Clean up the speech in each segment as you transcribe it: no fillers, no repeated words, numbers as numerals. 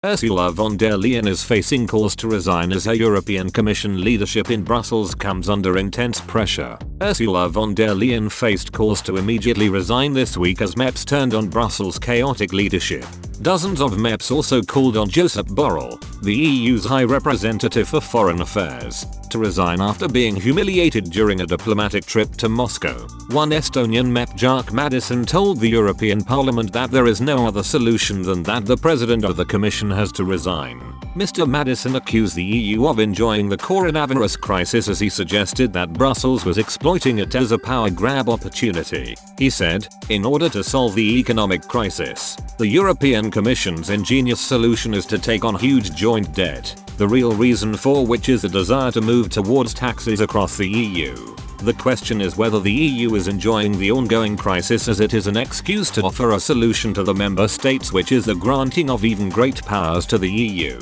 Ursula von der Leyen is facing calls to resign as her European Commission leadership in Brussels comes under intense pressure. Ursula von der Leyen faced calls to immediately resign this week as MEPs turned on Brussels' chaotic leadership. Dozens of MEPs also called on Josep Borrell, the EU's High Representative for Foreign Affairs, to resign after being humiliated during a diplomatic trip to Moscow. One Estonian MEP Jaak Madison told the European Parliament that there is no other solution than that the President of the Commission has to resign. Mr. Madison accused the EU of enjoying the coronavirus crisis as he suggested that Brussels was exploiting it as a power grab opportunity. He said, in order to solve the economic crisis, the European Commission's ingenious solution is to take on huge joint debt, the real reason for which is a desire to move towards taxes across the EU. The question is whether the EU is enjoying the ongoing crisis as it is an excuse to offer a solution to the member states, which is the granting of even great powers to the EU.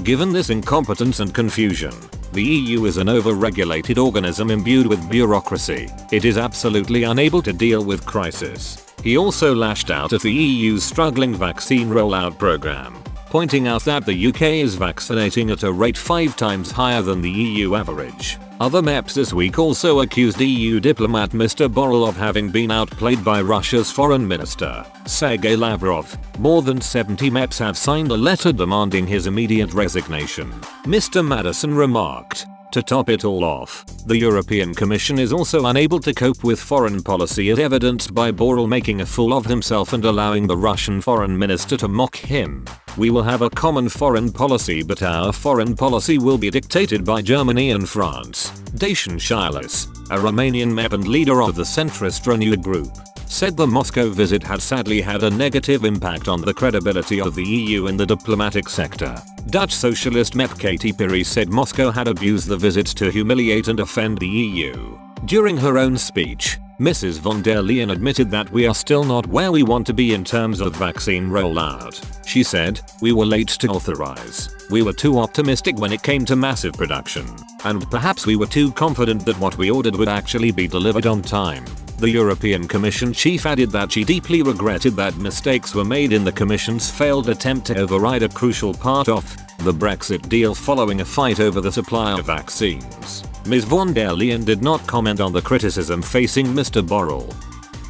Given this incompetence and confusion, the EU is an over-regulated organism imbued with bureaucracy. It is absolutely unable to deal with crisis. He also lashed out at the EU's struggling vaccine rollout program, pointing out that the UK is vaccinating at a rate 5 times higher than the EU average. Other MEPs this week also accused EU diplomat Mr. Borrell of having been outplayed by Russia's foreign minister, Sergei Lavrov. More than 70 MEPs have signed a letter demanding his immediate resignation. Mr. Madison remarked. To top it all off, the European Commission is also unable to cope with foreign policy as evidenced by Borrell making a fool of himself and allowing the Russian foreign minister to mock him. We will have a common foreign policy, but our foreign policy will be dictated by Germany and France. Dacian Shilas, a Romanian MEP and leader of the centrist Renew group, said the Moscow visit had sadly had a negative impact on the credibility of the EU in the diplomatic sector. Dutch socialist MEP Katy Perry said Moscow had abused the visit to humiliate and offend the EU. During her own speech, Mrs. von der Leyen admitted that we are still not where we want to be in terms of vaccine rollout. She said, we were late to authorize. We were too optimistic when it came to massive production. And perhaps we were too confident that what we ordered would actually be delivered on time. The European Commission chief added that she deeply regretted that mistakes were made in the Commission's failed attempt to override a crucial part of the Brexit deal following a fight over the supply of vaccines. Ms. von der Leyen did not comment on the criticism facing Mr. Borrell.